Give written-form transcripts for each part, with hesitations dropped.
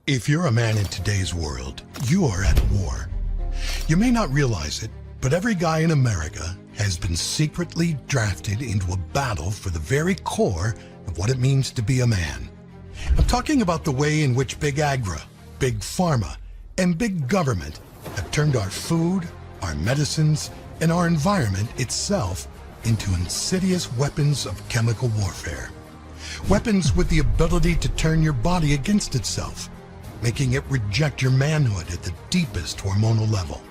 If you're a man in today's world, you are at war. You may not realize it, but every guy in America has been secretly drafted into a battle for the very core of what it means to be a man. I'm talking about the way in which big agri, big pharma, and big government have turned our food, our medicines, and our environment itself into insidious weapons of chemical warfare. Weapons with the ability to turn your body against itself, making it reject your manhood at the deepest hormonal level.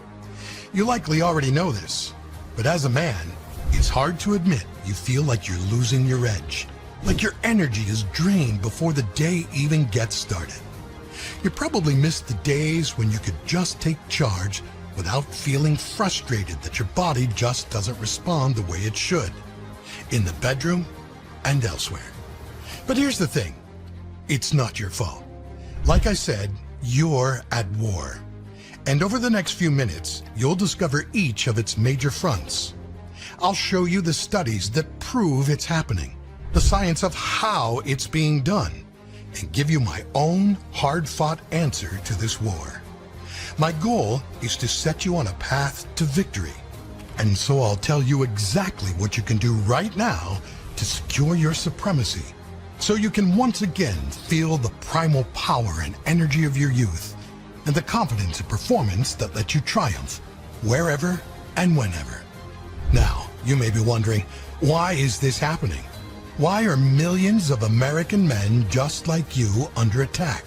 You likely already know this, but as a man, it's hard to admit you feel like you're losing your edge, like your energy is drained before the day even gets started. You probably missed the days when you could just take charge without feeling frustrated that your body just doesn't respond the way it should, in the bedroom and elsewhere. But here's the thing, it's not your fault. Like I said, you're at war. And over the next few minutes, you'll discover each of its major fronts. I'll show you the studies that prove it's happening, the science of how it's being done, and give you my own hard-fought answer to this war. My goal is to set you on a path to victory. And so I'll tell you exactly what you can do right now to secure your supremacy, so you can once again feel the primal power and energy of your youth, and the confidence and performance that let you triumph wherever and whenever. Now, you may be wondering, why is this happening? Why are millions of American men just like you under attack?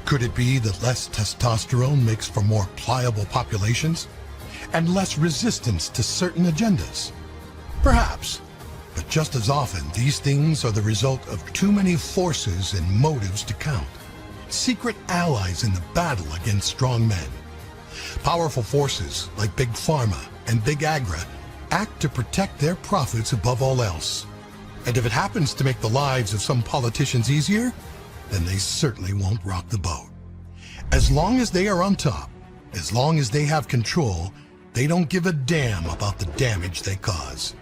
Could it be that less testosterone makes for more pliable populations and less resistance to certain agendas? Perhaps. But just as often, these things are the result of too many forces and motives to count. Secret allies in the battle against strong men. Powerful forces like Big Pharma and Big Agri act to protect their profits above all else. And if it happens to make the lives of some politicians easier, then they certainly won't rock the boat. As long as they are on top, as long as they have control, they don't give a damn about the damage they cause.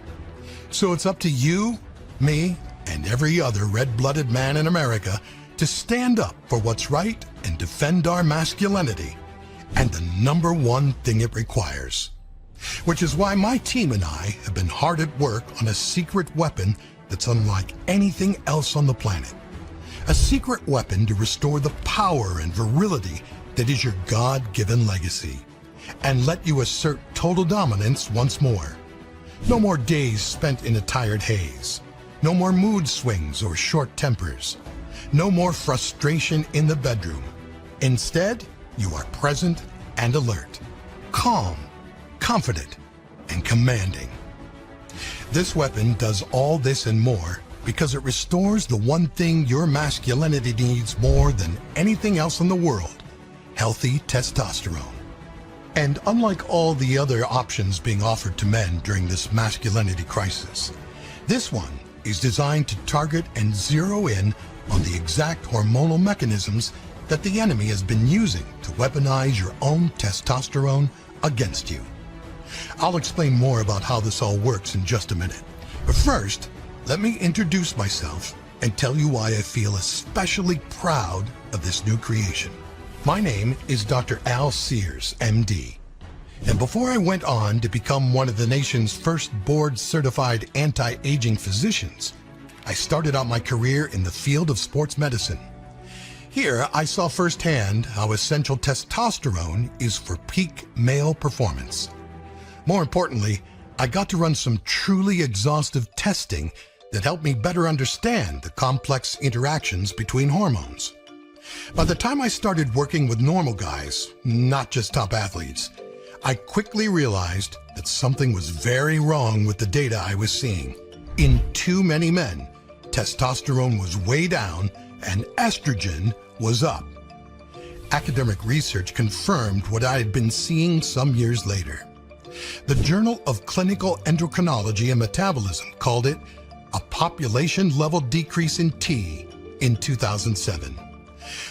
So it's up to you, me, and every other red-blooded man in America to stand up for what's right and defend our masculinity and the number one thing it requires. Which is why my team and I have been hard at work on a secret weapon that's unlike anything else on the planet. A secret weapon to restore the power and virility that is your God-given legacy and let you assert total dominance once more. No more days spent in a tired haze. No more mood swings or short tempers. No more frustration in the bedroom. Instead, you are present and alert, calm, confident, and commanding. This weapon does all this and more because it restores the one thing your masculinity needs more than anything else in the world: healthy testosterone. And unlike all the other options being offered to men during this masculinity crisis, this one is designed to target and zero in on the exact hormonal mechanisms that the enemy has been using to weaponize your own testosterone against you. I'll explain more about how this all works in just a minute. But first, let me introduce myself and tell you why I feel especially proud of this new creation. My name is Dr. Al Sears, MD. And before I went on to become one of the nation's first board-certified anti-aging physicians, I started out my career in the field of sports medicine. Here, I saw firsthand how essential testosterone is for peak male performance. More importantly, I got to run some truly exhaustive testing that helped me better understand the complex interactions between hormones. By the time I started working with normal guys, not just top athletes, I quickly realized that something was very wrong with the data I was seeing. In too many men, testosterone was way down and estrogen was up. Academic research confirmed what I had been seeing some years later. The Journal of Clinical Endocrinology and Metabolism called it a population-level decrease in T in 2007.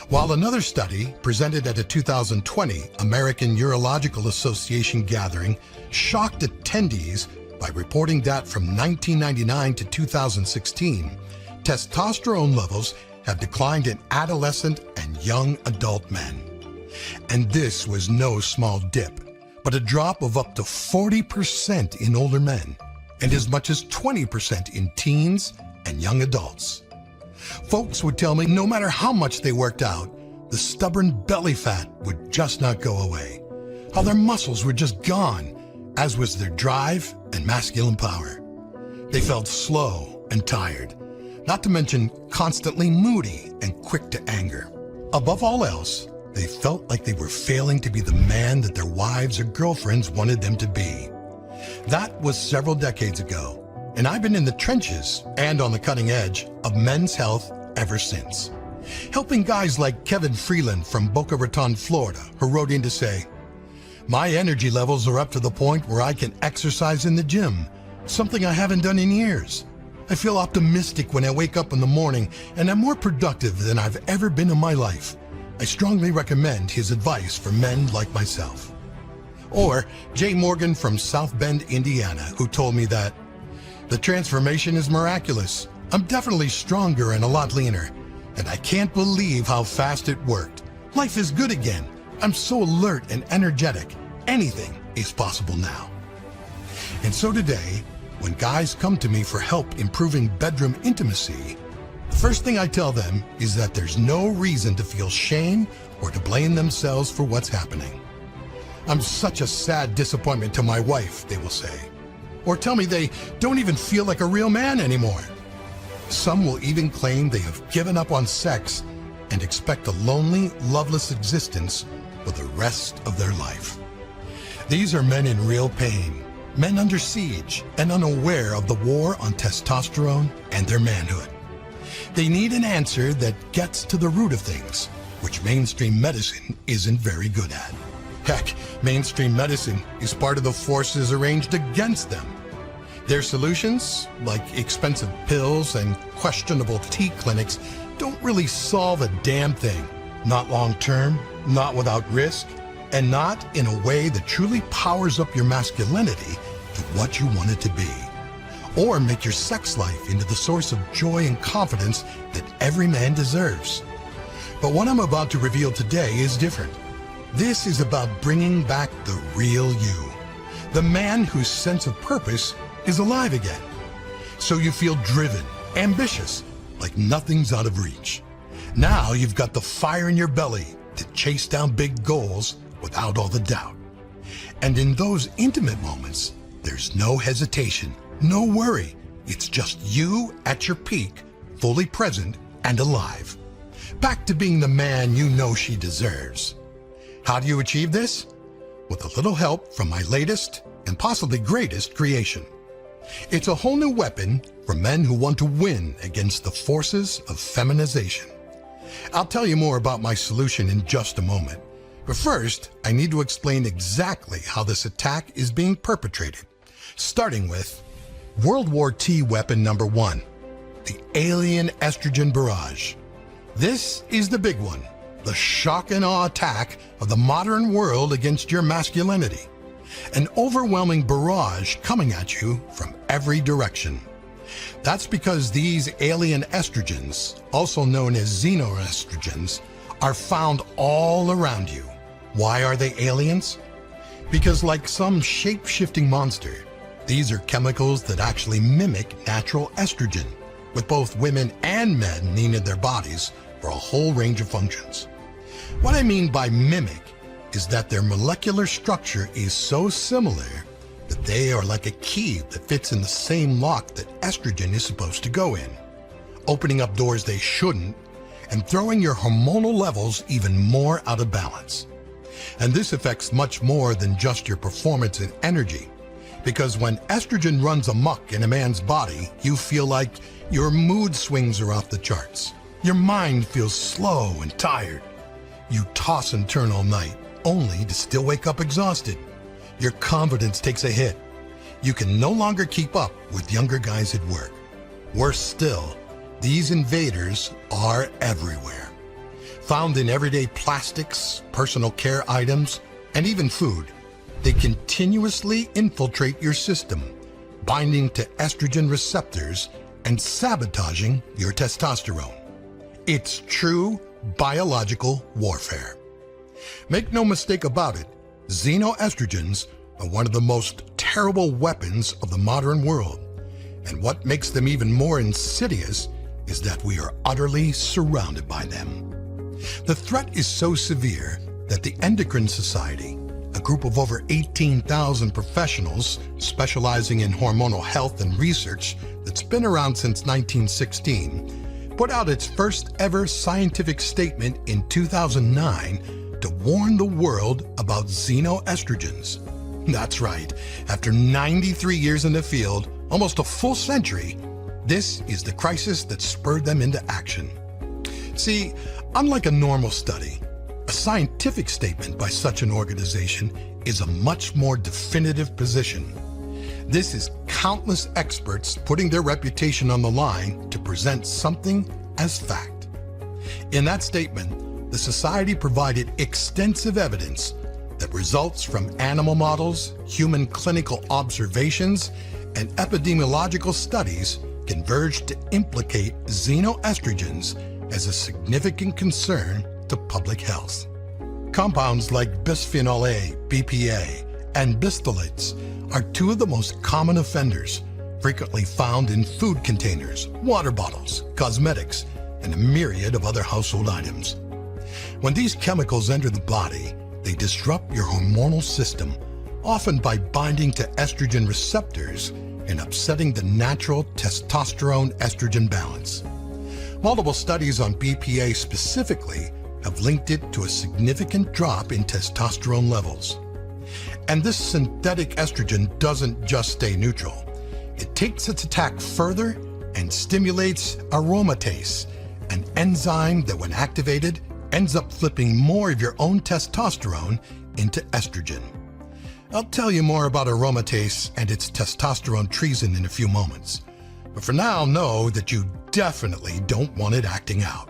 While another study presented at a 2020 American Urological Association gathering shocked attendees by reporting that from 1999 to 2016, testosterone levels have declined in adolescent and young adult men. And this was no small dip, but a drop of up to 40% in older men, and as much as 20% in teens and young adults. Folks would tell me no matter how much they worked out, the stubborn belly fat would just not go away, how their muscles were just gone, as was their drive and masculine power. They felt slow and tired, not to mention constantly moody and quick to anger. Above all else, they felt like they were failing to be the man that their wives or girlfriends wanted them to be. That was several decades ago, and I've been in the trenches and on the cutting edge of men's health ever since. Helping guys like Kevin Freeland from Boca Raton, Florida, who wrote in to say, "My energy levels are up to the point where I can exercise in the gym, something I haven't done in years. I feel optimistic when I wake up in the morning, and I'm more productive than I've ever been in my life. I strongly recommend his advice for men like myself." Or Jay Morgan from South Bend, Indiana, who told me that, "The transformation is miraculous. I'm definitely stronger and a lot leaner, and I can't believe how fast it worked. Life is good again. I'm so alert and energetic. Anything is possible now." And so today, when guys come to me for help improving bedroom intimacy, the first thing I tell them is that there's no reason to feel shame or to blame themselves for what's happening. "I'm such a sad disappointment to my wife," they will say. Or tell me they don't even feel like a real man anymore. Some will even claim they have given up on sex and expect a lonely, loveless existence for the rest of their life. These are men in real pain, men under siege and unaware of the war on testosterone and their manhood. They need an answer that gets to the root of things, which mainstream medicine isn't very good at. Heck, mainstream medicine is part of the forces arranged against them. Their solutions, like expensive pills and questionable tea clinics, don't really solve a damn thing. Not long term, not without risk, and not in a way that truly powers up your masculinity to what you want it to be, or make your sex life into the source of joy and confidence that every man deserves. But what I'm about to reveal today is different. This is about bringing back the real you, the man whose sense of purpose is alive again. So you feel driven, ambitious, like nothing's out of reach. Now you've got the fire in your belly to chase down big goals without all the doubt. And in those intimate moments, there's no hesitation, no worry. It's just you at your peak, fully present and alive. Back to being the man you know she deserves. How do you achieve this? With a little help from my latest and possibly greatest creation. It's a whole new weapon for men who want to win against the forces of feminization. I'll tell you more about my solution in just a moment. But first, I need to explain exactly how this attack is being perpetrated, starting with World War II weapon number 1, the alien estrogen barrage. This is the big one, the shock and awe attack of the modern world against your masculinity. An overwhelming barrage coming at you from every direction. That's because these alien estrogens, also known as xenoestrogens, are found all around you. Why are they aliens? Because like some shape-shifting monster, these are chemicals that actually mimic natural estrogen, with both women and men needing their bodies for a whole range of functions. What I mean by mimic is that their molecular structure is so similar that they are like a key that fits in the same lock that estrogen is supposed to go in, opening up doors they shouldn't and throwing your hormonal levels even more out of balance. And this affects much more than just your performance and energy, because when estrogen runs amok in a man's body, you feel like your mood swings are off the charts. Your mind feels slow and tired. You toss and turn all night, only to still wake up exhausted. Your confidence takes a hit. You can no longer keep up with younger guys at work. Worse still, these invaders are everywhere. Found in everyday plastics, personal care items, and even food, they continuously infiltrate your system, binding to estrogen receptors and sabotaging your testosterone. It's true biological warfare. Make no mistake about it, xenoestrogens are one of the most terrible weapons of the modern world. And what makes them even more insidious is that we are utterly surrounded by them. The threat is so severe that the Endocrine Society, a group of over 18,000 professionals specializing in hormonal health and research that's been around since 1916, put out its first ever scientific statement in 2009 to warn the world about xenoestrogens. That's right, after 93 years in the field, almost a full century, this is the crisis that spurred them into action. See, unlike a normal study, a scientific statement by such an organization is a much more definitive position. This is countless experts putting their reputation on the line to present something as fact. In that statement, the Society provided extensive evidence that results from animal models, human clinical observations, and epidemiological studies converged to implicate xenoestrogens as a significant concern to public health. Compounds like bisphenol A, BPA, and phthalates are two of the most common offenders, frequently found in food containers, water bottles, cosmetics, and a myriad of other household items. When these chemicals enter the body, they disrupt your hormonal system, often by binding to estrogen receptors and upsetting the natural testosterone-estrogen balance. Multiple studies on BPA specifically have linked it to a significant drop in testosterone levels. And this synthetic estrogen doesn't just stay neutral. It takes its attack further and stimulates aromatase, an enzyme that, when activated, ends up flipping more of your own testosterone into estrogen. I'll tell you more about aromatase and its testosterone treason in a few moments. But for now, know that you definitely don't want it acting out.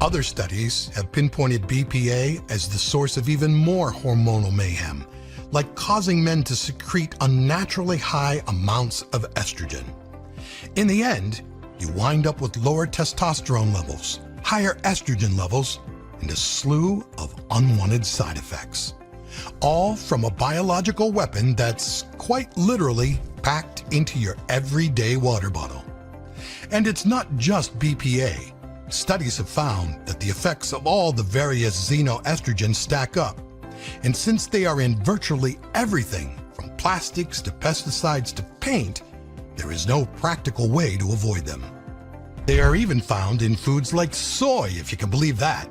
Other studies have pinpointed BPA as the source of even more hormonal mayhem, like causing men to secrete unnaturally high amounts of estrogen. In the end, you wind up with lower testosterone levels, higher estrogen levels, and a slew of unwanted side effects. All from a biological weapon that's quite literally packed into your everyday water bottle. And it's not just BPA. Studies have found that the effects of all the various xenoestrogens stack up. And since they are in virtually everything, from plastics to pesticides to paint, there is no practical way to avoid them. They are even found in foods like soy, if you can believe that,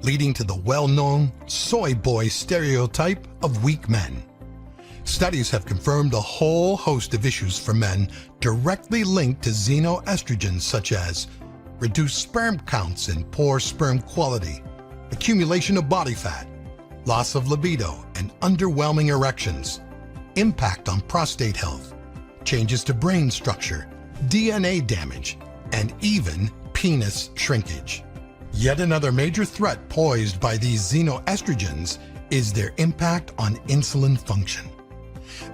leading to the well-known soy boy stereotype of weak men. Studies have confirmed a whole host of issues for men directly linked to xenoestrogens, such as reduced sperm counts and poor sperm quality, accumulation of body fat, loss of libido and underwhelming erections, impact on prostate health, changes to brain structure, DNA damage, and even penis shrinkage. Yet another major threat posed by these xenoestrogens is their impact on insulin function.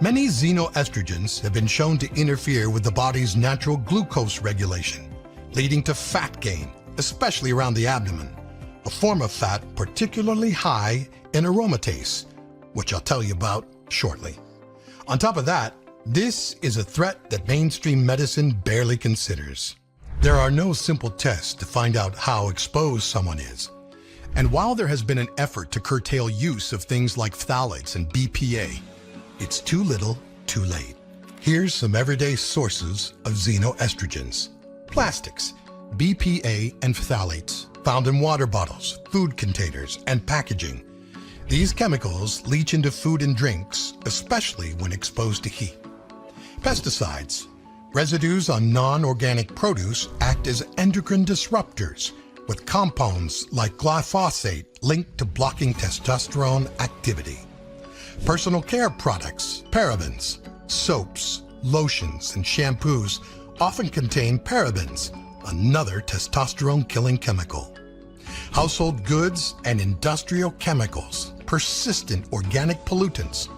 Many xenoestrogens have been shown to interfere with the body's natural glucose regulation, leading to fat gain, especially around the abdomen, a form of fat particularly high in aromatase, which I'll tell you about shortly. On top of that, this is a threat that mainstream medicine barely considers. There are no simple tests to find out how exposed someone is. And while there has been an effort to curtail use of things like phthalates and BPA, it's too little, too late. Here's some everyday sources of xenoestrogens. Plastics, BPA and phthalates, found in water bottles, food containers, and packaging. These chemicals leach into food and drinks, especially when exposed to heat. Pesticides, residues on non-organic produce act as endocrine disruptors, with compounds like glyphosate linked to blocking testosterone activity. Personal care products, parabens, soaps, lotions, and shampoos often contain parabens, another testosterone-killing chemical. Household goods and industrial chemicals, persistent organic pollutants,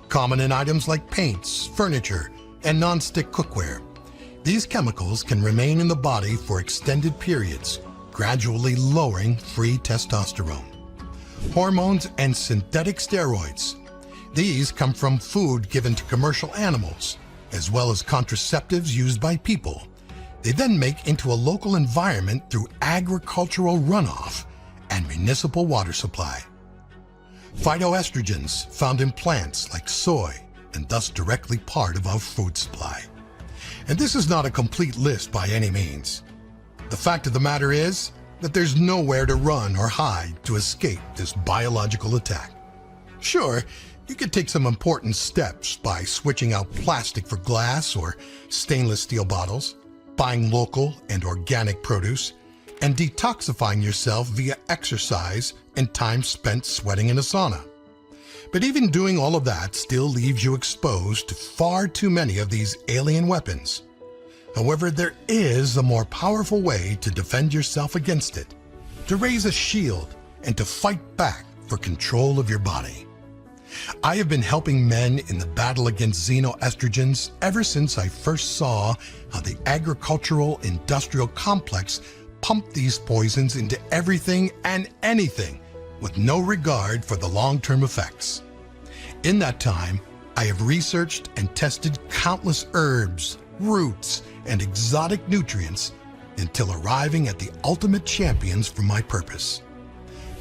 common in items like paints, furniture, and non-stick cookware. These chemicals can remain in the body for extended periods, gradually lowering free testosterone. Hormones and synthetic steroids. These come from food given to commercial animals, as well as contraceptives used by people. They then make into a local environment through agricultural runoff and municipal water supply. Phytoestrogens found in plants like soy and thus directly part of our food supply. And this is not a complete list by any means. The fact of the matter is that there's nowhere to run or hide to escape this biological attack. Sure, you could take some important steps by switching out plastic for glass or stainless steel bottles, buying local and organic produce, and detoxifying yourself via exercise and time spent sweating in a sauna. But even doing all of that still leaves you exposed to far too many of these alien weapons. However, there is a more powerful way to defend yourself against it, to raise a shield and to fight back for control of your body. I have been helping men in the battle against xenoestrogens ever since I first saw how the agricultural industrial complex pumped these poisons into everything and anything with no regard for the long-term effects. In that time, I have researched and tested countless herbs, roots, and exotic nutrients until arriving at the ultimate champions for my purpose.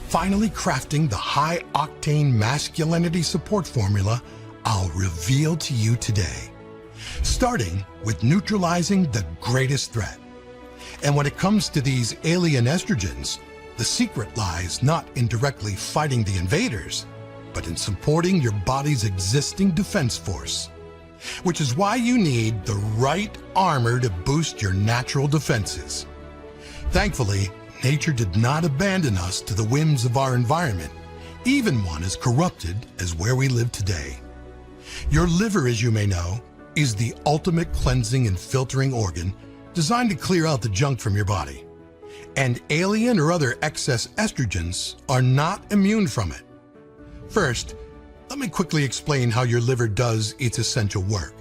Finally crafting the high-octane masculinity support formula I'll reveal to you today, starting with neutralizing the greatest threat. And when it comes to these alien estrogens, the secret lies not in directly fighting the invaders, but in supporting your body's existing defense force. Which is why you need the right armor to boost your natural defenses. Thankfully, nature did not abandon us to the whims of our environment, even one as corrupted as where we live today. Your liver, as you may know, is the ultimate cleansing and filtering organ designed to clear out the junk from your body. And alien or other excess estrogens are not immune from it. First, let me quickly explain how your liver does its essential work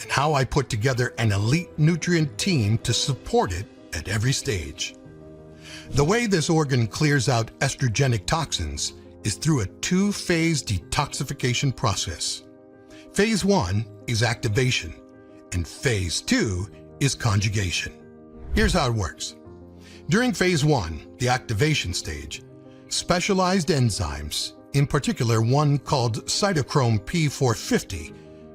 and how I put together an elite nutrient team to support it at every stage. The way this organ clears out estrogenic toxins is through a two-phase detoxification process. Phase 1 is activation, and Phase 2 is conjugation. Here's how it works. During Phase 1, the activation stage, specialized enzymes, in particular one called cytochrome P450,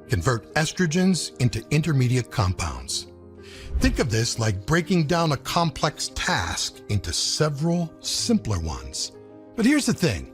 convert estrogens into intermediate compounds. Think of this like breaking down a complex task into several simpler ones. But here's the thing.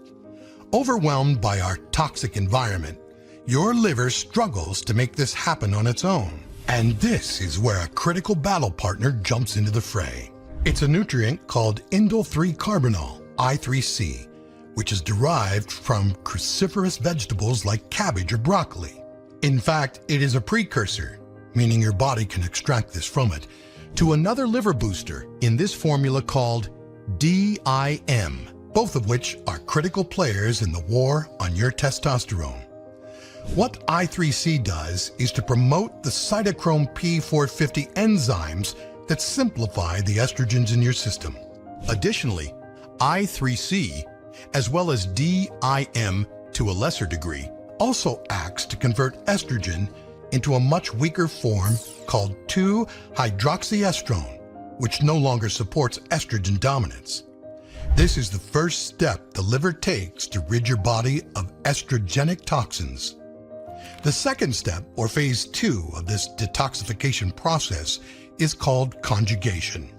Overwhelmed by our toxic environment, your liver struggles to make this happen on its own. And this is where a critical battle partner jumps into the fray. It's a nutrient called indole-3-carbinol, I3C, which is derived from cruciferous vegetables like cabbage or broccoli. In fact, it is a precursor, meaning your body can extract this from it, to another liver booster in this formula called DIM, both of which are critical players in the war on your testosterone. What I3C does is to promote the cytochrome P450 enzymes that simplify the estrogens in your system. Additionally, I3C, as well as DIM to a lesser degree, also acts to convert estrogen into a much weaker form called 2-hydroxyestrone, which no longer supports estrogen dominance. This is the first step the liver takes to rid your body of estrogenic toxins. The second step, or Phase 2 of this detoxification process, is called conjugation.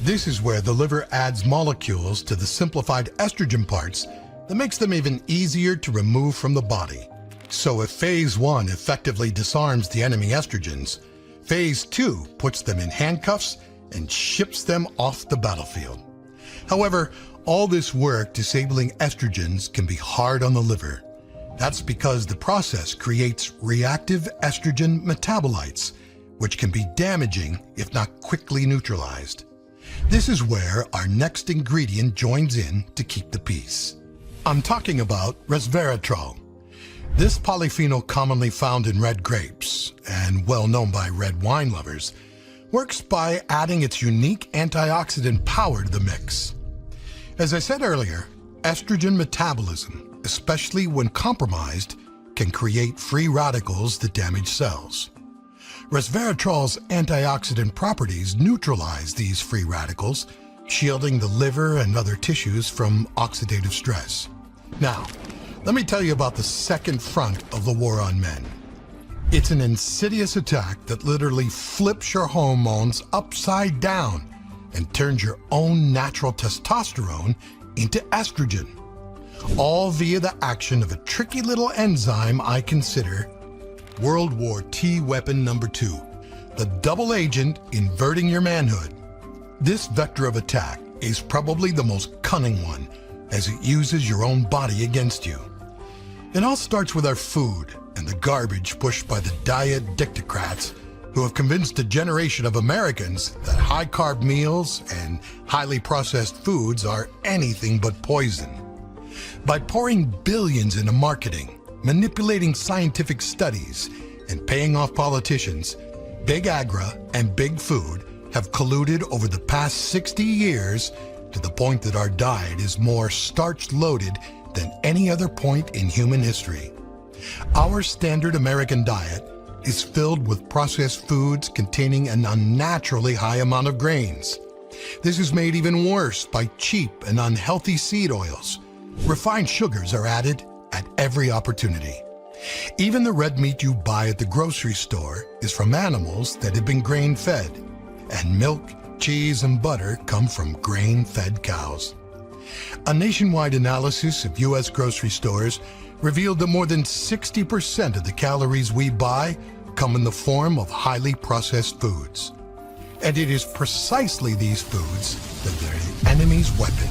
This is where the liver adds molecules to the simplified estrogen parts that makes them even easier to remove from the body. So if Phase 1 effectively disarms the enemy estrogens, Phase 2 puts them in handcuffs and ships them off the battlefield. However, all this work disabling estrogens can be hard on the liver. That's because the process creates reactive estrogen metabolites, which can be damaging if not quickly neutralized. This is where our next ingredient joins in to keep the peace. I'm talking about resveratrol. This polyphenol, commonly found in red grapes and well known by red wine lovers, works by adding its unique antioxidant power to the mix. As I said earlier, estrogen metabolism, especially when compromised, can create free radicals that damage cells. Resveratrol's antioxidant properties neutralize these free radicals, shielding the liver and other tissues from oxidative stress. Now, let me tell you about the second front of the war on men. It's an insidious attack that literally flips your hormones upside down and turns your own natural testosterone into estrogen, all via the action of a tricky little enzyme I consider World War T weapon number 2, the double agent inverting your manhood. This vector of attack is probably the most cunning one, as it uses your own body against you. It all starts with our food and the garbage pushed by the diet dictocrats who have convinced a generation of Americans that high-carb meals and highly processed foods are anything but poison. By pouring billions into marketing, manipulating scientific studies, and paying off politicians, Big Agra and Big Food have colluded over the past 60 years to the point that our diet is more starch-loaded than any other point in human history. Our standard American diet is filled with processed foods containing an unnaturally high amount of grains. This is made even worse by cheap and unhealthy seed oils. Refined sugars are added at every opportunity. Even the red meat you buy at the grocery store is from animals that have been grain-fed, and milk, cheese, and butter come from grain-fed cows. A nationwide analysis of U.S. grocery stores revealed that more than 60% of the calories we buy come in the form of highly processed foods. And it is precisely these foods that are the enemy's weapon.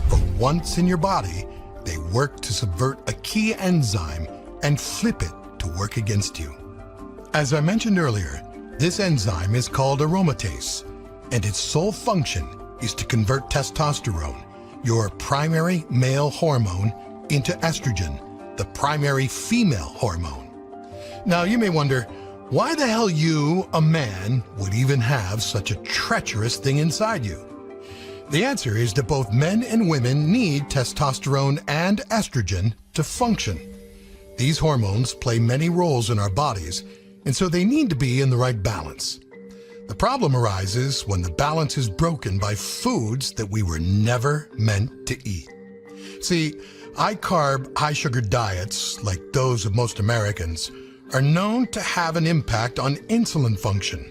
For once in your body, they work to subvert a key enzyme and flip it to work against you. As I mentioned earlier, this enzyme is called aromatase, and its sole function is to convert testosterone, your primary male hormone, into estrogen, the primary female hormone. Now you may wonder, why the hell you, a man, would even have such a treacherous thing inside you? The answer is that both men and women need testosterone and estrogen to function. These hormones play many roles in our bodies, and so they need to be in the right balance. The problem arises when the balance is broken by foods that we were never meant to eat. See, high-carb, high-sugar diets, like those of most Americans, are known to have an impact on insulin function.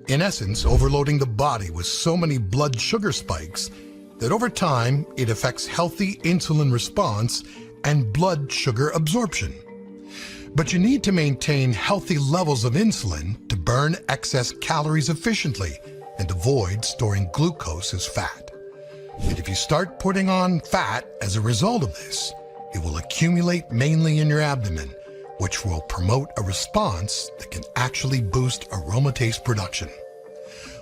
In essence, overloading the body with so many blood sugar spikes that over time it affects healthy insulin response and blood sugar absorption. But you need to maintain healthy levels of insulin to burn excess calories efficiently and avoid storing glucose as fat. And if you start putting on fat as a result of this, it will accumulate mainly in your abdomen, which will promote a response that can actually boost aromatase production.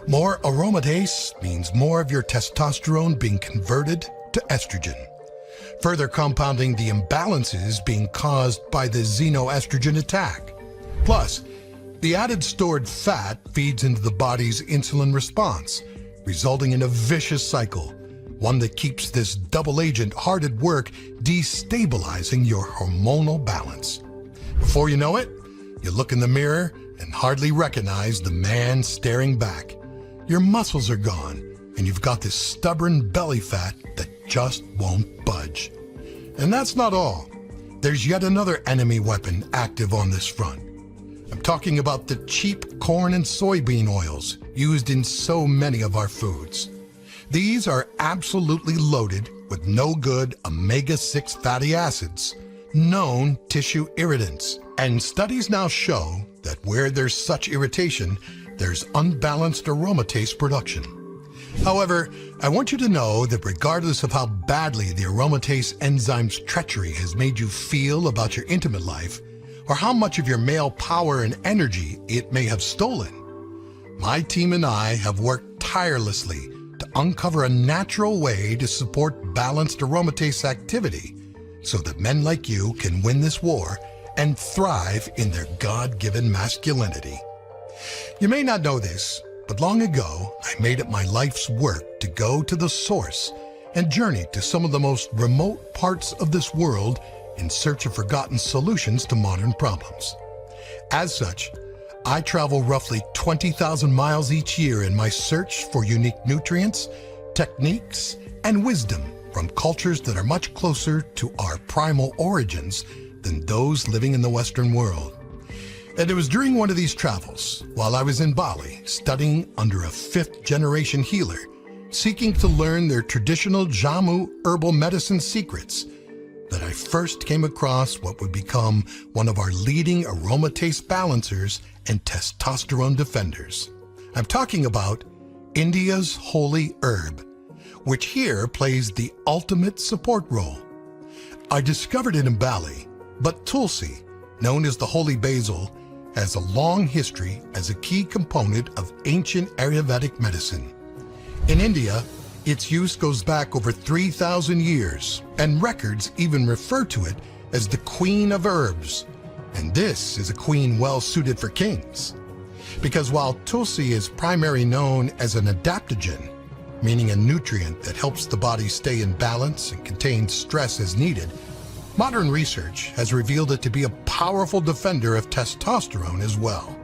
More aromatase means more of your testosterone being converted to estrogen, further compounding the imbalances being caused by the xenoestrogen attack. Plus, the added stored fat feeds into the body's insulin response, resulting in a vicious cycle, one that keeps this double agent hard at work destabilizing your hormonal balance. Before you know it, you look in the mirror and hardly recognize the man staring back. Your muscles are gone, and you've got this stubborn belly fat that just won't budge. And that's not all. There's yet another enemy weapon active on this front. I'm talking about the cheap corn and soybean oils used in so many of our foods. These are absolutely loaded with no good omega-6 fatty acids, known tissue irritants. And studies now show that where there's such irritation, there's unbalanced aromatase production. However, I want you to know that regardless of how badly the aromatase enzyme's treachery has made you feel about your intimate life, or how much of your male power and energy it may have stolen, my team and I have worked tirelessly to uncover a natural way to support balanced aromatase activity so that men like you can win this war and thrive in their God-given masculinity. You may not know this, But long ago, I made it my life's work to go to the source and journey to some of the most remote parts of this world in search of forgotten solutions to modern problems. As such, I travel roughly 20,000 miles each year in my search for unique nutrients, techniques, and wisdom from cultures that are much closer to our primal origins than those living in the Western world. And it was during one of these travels, while I was in Bali, studying under a fifth-generation healer, seeking to learn their traditional Jamu herbal medicine secrets, that I first came across what would become one of our leading aromatase balancers and testosterone defenders. I'm talking about India's holy herb, which here plays the ultimate support role. I discovered it in Bali, but Tulsi, known as the holy basil, has a long history as a key component of ancient Ayurvedic medicine. In India, its use goes back over 3,000 years, and records even refer to it as the queen of herbs. And this is a queen well suited for kings. Because while Tulsi is primarily known as an adaptogen, meaning a nutrient that helps the body stay in balance and contains stress as needed, modern research has revealed it to be a powerful defender of testosterone as well.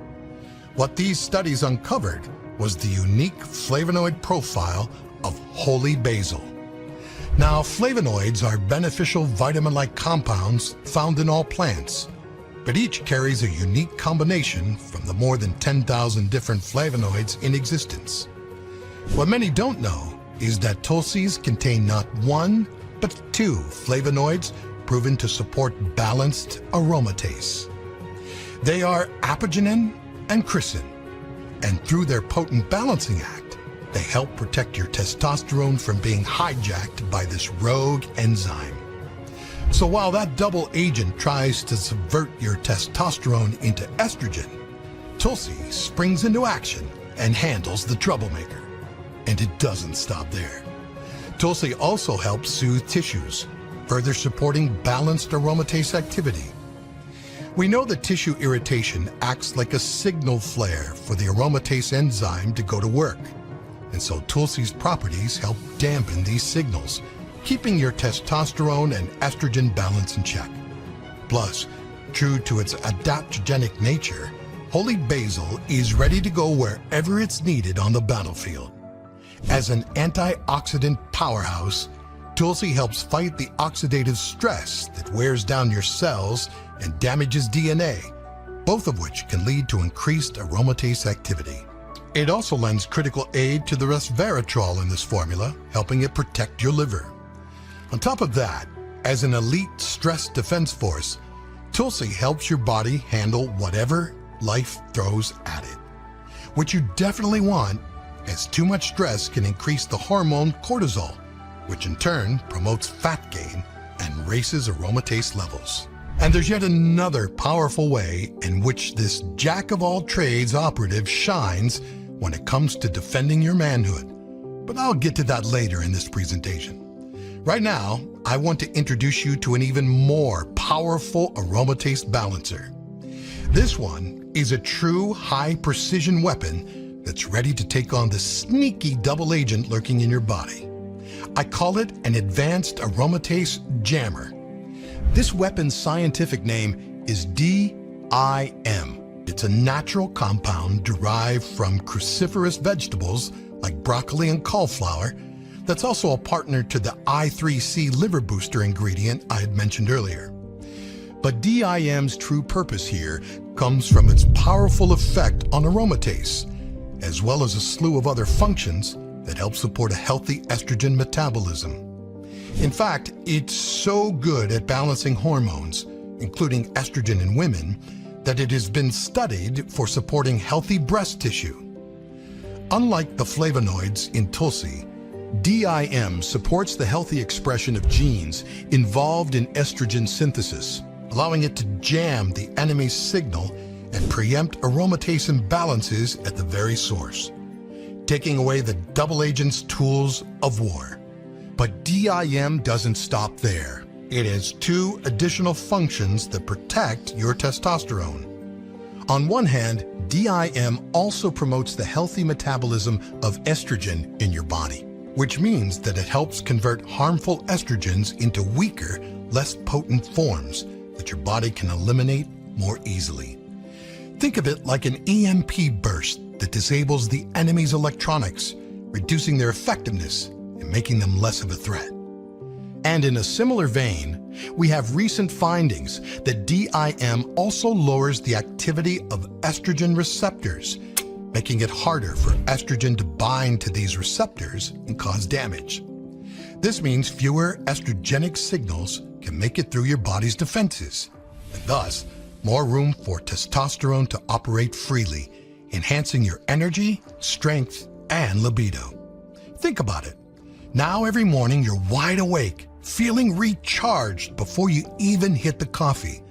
What these studies uncovered was the unique flavonoid profile of holy basil. Now, flavonoids are beneficial vitamin-like compounds found in all plants, but each carries a unique combination from the more than 10,000 different flavonoids in existence. What many don't know is that Tulsis contain not one, but two flavonoids proven to support balanced aromatase. They are apigenin and chrysin, and through their potent balancing act, they help protect your testosterone from being hijacked by this rogue enzyme. So while that double agent tries to subvert your testosterone into estrogen, Tulsi springs into action and handles the troublemaker. And it doesn't stop there. Tulsi also helps soothe tissues, further supporting balanced aromatase activity. We know that tissue irritation acts like a signal flare for the aromatase enzyme to go to work. And so Tulsi's properties help dampen these signals, keeping your testosterone and estrogen balance in check. Plus, true to its adaptogenic nature, holy basil is ready to go wherever it's needed on the battlefield. As an antioxidant powerhouse, Tulsi helps fight the oxidative stress that wears down your cells and damages DNA, both of which can lead to increased aromatase activity. It also lends critical aid to the resveratrol in this formula, helping it protect your liver. On top of that, as an elite stress defense force, Tulsi helps your body handle whatever life throws at it. What you definitely want, as too much stress can increase the hormone cortisol, which in turn promotes fat gain and raises aromatase levels. And there's yet another powerful way in which this jack-of-all-trades operative shines when it comes to defending your manhood. But I'll get to that later in this presentation. Right now, I want to introduce you to an even more powerful aromatase balancer. This one is a true high-precision weapon that's ready to take on the sneaky double agent lurking in your body. I call it an advanced aromatase jammer. This weapon's scientific name is DIM. It's a natural compound derived from cruciferous vegetables like broccoli and cauliflower that's also a partner to the I3C liver booster ingredient I had mentioned earlier. But DIM's true purpose here comes from its powerful effect on aromatase, as well as a slew of other functions that help support a healthy estrogen metabolism. In fact, it's so good at balancing hormones, including estrogen in women, that it has been studied for supporting healthy breast tissue. Unlike the flavonoids in Tulsi, DIM supports the healthy expression of genes involved in estrogen synthesis, allowing it to jam the enemy's signal and preempt aromatase imbalances at the very source, taking away the double agent's tools of war. But DIM doesn't stop there. It has two additional functions that protect your testosterone. On one hand, DIM also promotes the healthy metabolism of estrogen in your body, which means that it helps convert harmful estrogens into weaker, less potent forms that your body can eliminate more easily. Think of it like an EMP burst that disables the enemy's electronics, reducing their effectiveness and making them less of a threat. And in a similar vein, we have recent findings that DIM also lowers the activity of estrogen receptors, making it harder for estrogen to bind to these receptors and cause damage. This means fewer estrogenic signals can make it through your body's defenses, and thus more room for testosterone to operate freely, enhancing your energy, strength, and libido. Think about it. Now every morning you're wide awake, feeling recharged before you even hit the coffee.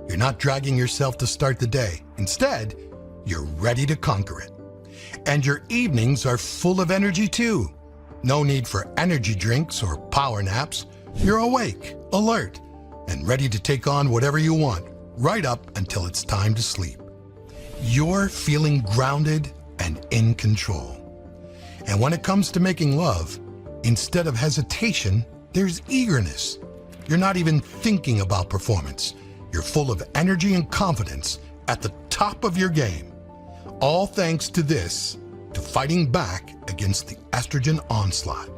You're not dragging yourself to start the day. Instead, you're ready to conquer it. And your evenings are full of energy too. No need for energy drinks or power naps. You're awake, alert, and ready to take on whatever you want, right up until it's time to sleep. You're feeling grounded and in control. And when it comes to making love, instead of hesitation, there's eagerness. You're not even thinking about performance. You're full of energy and confidence at the top of your game. All thanks to fighting back against the estrogen onslaught.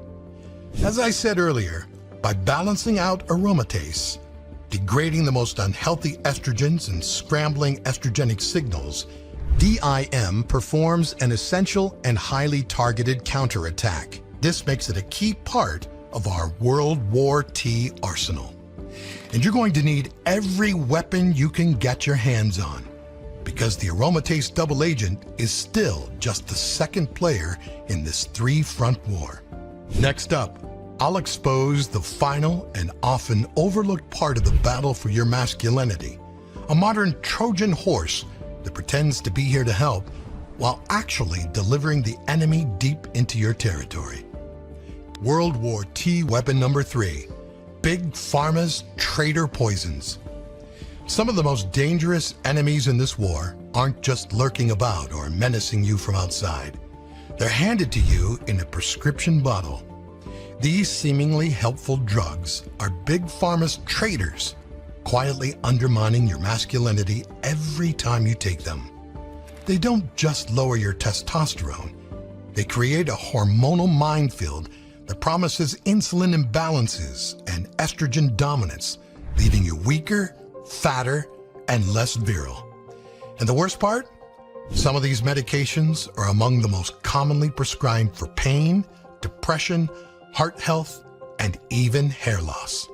As I said earlier, by balancing out aromatase, degrading the most unhealthy estrogens and scrambling estrogenic signals, DIM performs an essential and highly targeted counterattack. This makes it a key part of our World War T arsenal. And you're going to need every weapon you can get your hands on, because the aromatase double agent is still just the second player in this three-front war. Next up, I'll expose the final and often overlooked part of the battle for your masculinity, a modern Trojan horse that pretends to be here to help while actually delivering the enemy deep into your territory. World War T weapon number 3, Big Pharma's traitor poisons. Some of the most dangerous enemies in this war aren't just lurking about or menacing you from outside. They're handed to you in a prescription bottle. These seemingly helpful drugs are Big Pharma's traitors, quietly undermining your masculinity every time you take them. They don't just lower your testosterone. They create a hormonal minefield that promises insulin imbalances and estrogen dominance, leaving you weaker, fatter, and less virile. And the worst part? Some of these medications are among the most commonly prescribed for pain, depression, heart health, and even hair loss.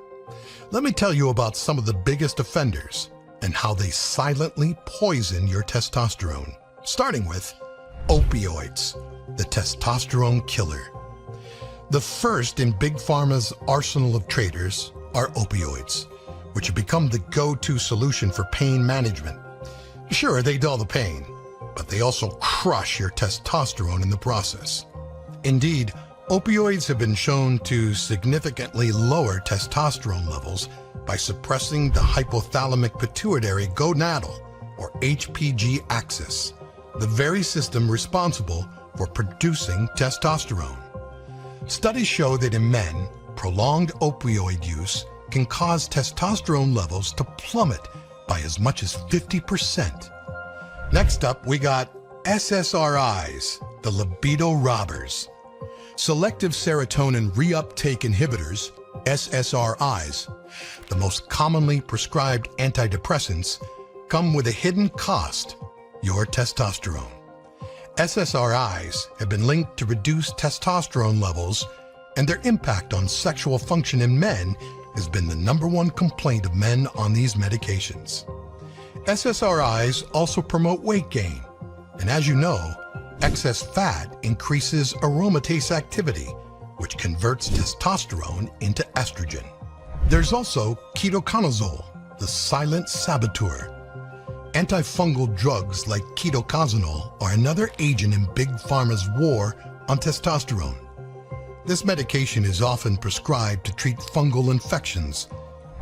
Let me tell you about some of the biggest offenders and how they silently poison your testosterone, starting with opioids, the testosterone killer. The first in Big Pharma's arsenal of traitors are opioids, which have become the go-to solution for pain management. Sure, they dull the pain, but they also crush your testosterone in the process. Indeed, opioids have been shown to significantly lower testosterone levels by suppressing the hypothalamic pituitary gonadal, or HPG axis, the very system responsible for producing testosterone. Studies show that in men, prolonged opioid use can cause testosterone levels to plummet by as much as 50%. Next up, we got SSRIs, the libido robbers. Selective serotonin reuptake inhibitors, SSRIs, the most commonly prescribed antidepressants, come with a hidden cost: your testosterone. SSRIs have been linked to reduced testosterone levels, and their impact on sexual function in men has been the #1 complaint of men on these medications. SSRIs also promote weight gain, and as you know, excess fat increases aromatase activity, which converts testosterone into estrogen. There's also ketoconazole, the silent saboteur. Antifungal drugs like ketoconazole are another agent in Big Pharma's war on testosterone. This medication is often prescribed to treat fungal infections,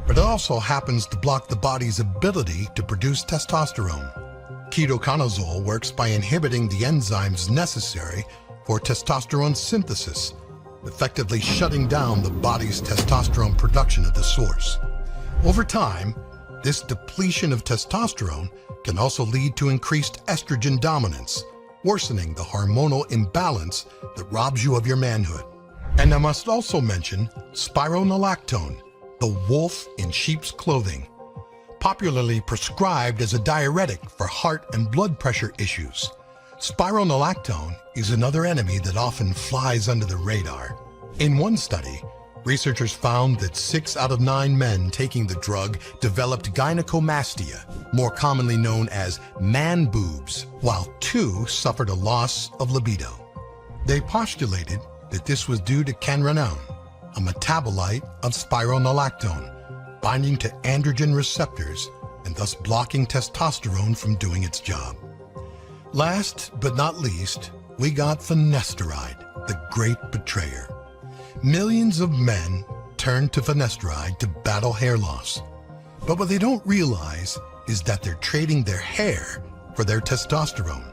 but it also happens to block the body's ability to produce testosterone. Ketoconazole works by inhibiting the enzymes necessary for testosterone synthesis, effectively shutting down the body's testosterone production at the source. Over time, this depletion of testosterone can also lead to increased estrogen dominance, worsening the hormonal imbalance that robs you of your manhood. And I must also mention spironolactone, the wolf in sheep's clothing, popularly prescribed as a diuretic for heart and blood pressure issues. Spironolactone is another enemy that often flies under the radar. In one study, researchers found that 6 out of 9 men taking the drug developed gynecomastia, more commonly known as man boobs, while 2 suffered a loss of libido. They postulated that this was due to canrenone, a metabolite of spironolactone, binding to androgen receptors and thus blocking testosterone from doing its job. Last but not least, we got finasteride, the great betrayer. Millions of men turn to finasteride to battle hair loss. But what they don't realize is that they're trading their hair for their testosterone.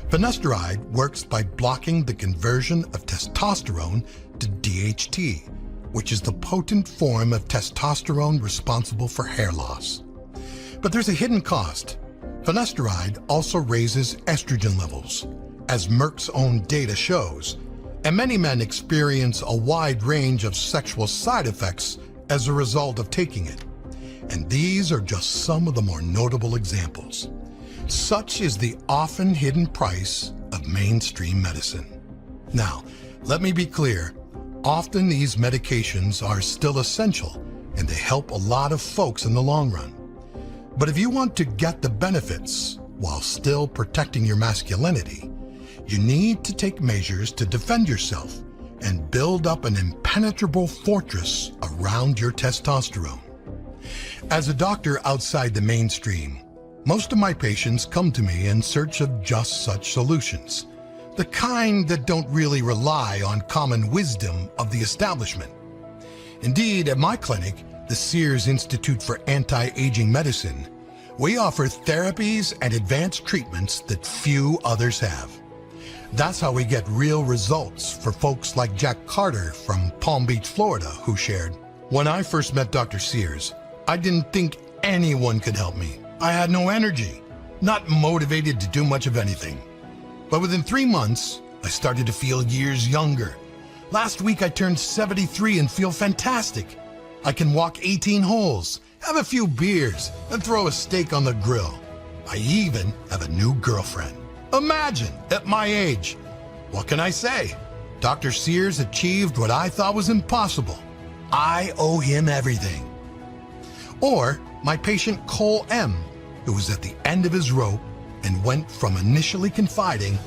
Finasteride works by blocking the conversion of testosterone to DHT, which is the potent form of testosterone responsible for hair loss. But there's a hidden cost. Finasteride also raises estrogen levels, as Merck's own data shows, and many men experience a wide range of sexual side effects as a result of taking it. And these are just some of the more notable examples. Such is the often hidden price of mainstream medicine. Now, let me be clear. Often these medications are still essential and they help a lot of folks in the long run. But if you want to get the benefits while still protecting your masculinity, you need to take measures to defend yourself and build up an impenetrable fortress around your testosterone. As a doctor outside the mainstream, most of my patients come to me in search of just such solutions, the kind that don't really rely on common wisdom of the establishment. Indeed, at my clinic, the Sears Institute for Anti-Aging Medicine, we offer therapies and advanced treatments that few others have. That's how we get real results for folks like Jack Carter from Palm Beach, Florida, who shared, "When I first met Dr. Sears, I didn't think anyone could help me. I had no energy, not motivated to do much of anything. But within 3 months, I started to feel years younger. Last week I turned 73 and feel fantastic. I can walk 18 holes, have a few beers, and throw a steak on the grill. I even have a new girlfriend. Imagine, at my age. What can I say? Dr. Sears achieved what I thought was impossible. I owe him everything." Or my patient Cole M., who was at the end of his rope and went from initially confiding,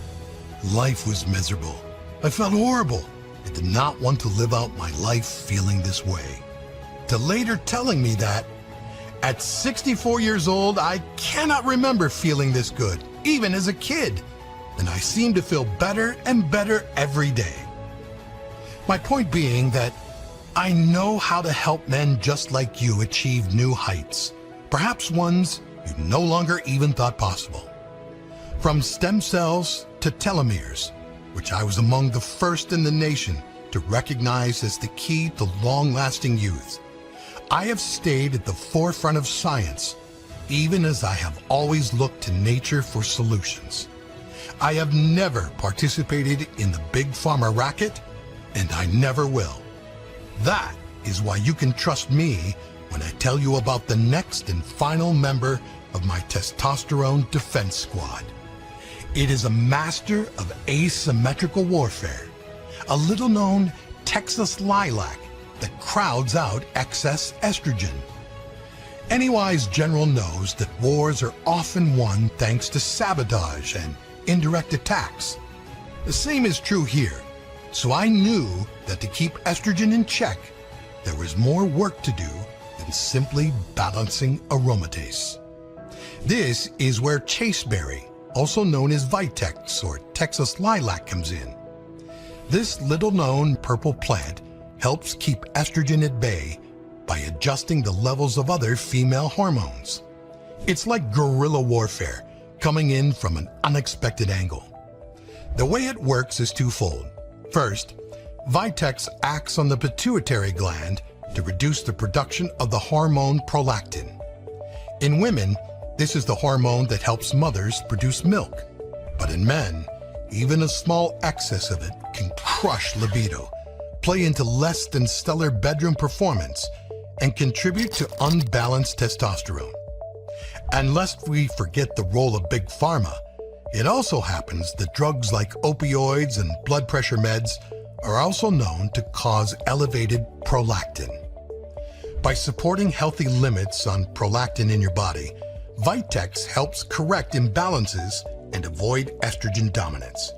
"Life was miserable. I felt horrible. I did not want to live out my life feeling this way," to later telling me that, "At 64 years old, I cannot remember feeling this good, even as a kid, and I seem to feel better and better every day." My point being that I know how to help men just like you achieve new heights, perhaps ones you no longer even thought possible. From stem cells to telomeres, which I was among the first in the nation to recognize as the key to long-lasting youth, I have stayed at the forefront of science, even as I have always looked to nature for solutions. I have never participated in the big pharma racket, and I never will. That is why you can trust me when I tell you about the next and final member of my testosterone defense squad. It is a master of asymmetrical warfare, a little-known Texas lilac that crowds out excess estrogen. Any wise general knows that wars are often won thanks to sabotage and indirect attacks. The same is true here, so I knew that to keep estrogen in check, there was more work to do than simply balancing aromatase. This is where chaseberry, also known as Vitex or Texas lilac, comes in. This little-known purple plant helps keep estrogen at bay by adjusting the levels of other female hormones. It's like guerrilla warfare, coming in from an unexpected angle. The way it works is twofold. First, Vitex acts on the pituitary gland to reduce the production of the hormone prolactin. In women, this is the hormone that helps mothers produce milk. But in men, even a small excess of it can crush libido, play into less than stellar bedroom performance, and contribute to unbalanced testosterone. And lest we forget the role of Big Pharma, it also happens that drugs like opioids and blood pressure meds are also known to cause elevated prolactin. By supporting healthy limits on prolactin in your body, Vitex helps correct imbalances and avoid estrogen dominance.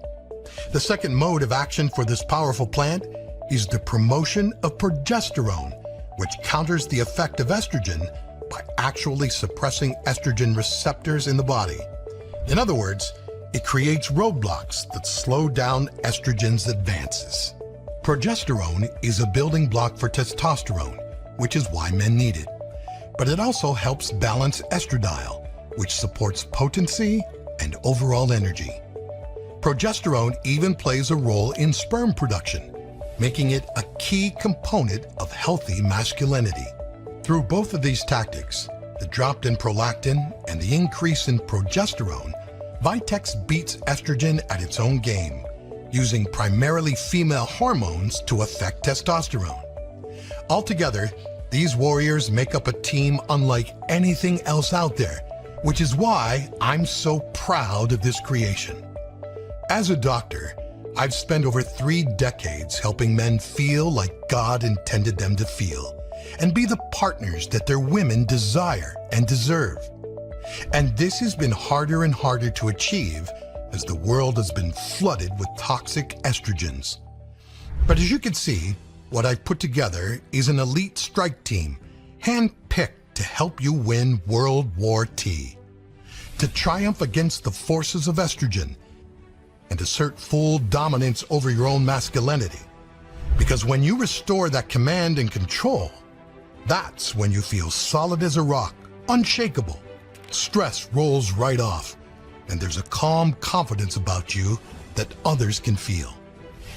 The second mode of action for this powerful plant is the promotion of progesterone, which counters the effect of estrogen by actually suppressing estrogen receptors in the body. In other words, it creates roadblocks that slow down estrogen's advances. Progesterone is a building block for testosterone, which is why men need it. But it also helps balance estradiol, which supports potency and overall energy. Progesterone even plays a role in sperm production, making it a key component of healthy masculinity. Through both of these tactics, the drop in prolactin and the increase in progesterone, Vitex beats estrogen at its own game, using primarily female hormones to affect testosterone. Altogether, these warriors make up a team unlike anything else out there, which is why I'm so proud of this creation. As a doctor, I've spent over 3 decades helping men feel like God intended them to feel, and be the partners that their women desire and deserve. And this has been harder and harder to achieve as the world has been flooded with toxic estrogens. But as you can see, what I've put together is an elite strike team, hand-picked to help you win World War T, to triumph against the forces of estrogen and assert full dominance over your own masculinity. Because when you restore that command and control, that's when you feel solid as a rock, unshakable. Stress rolls right off, and there's a calm confidence about you that others can feel.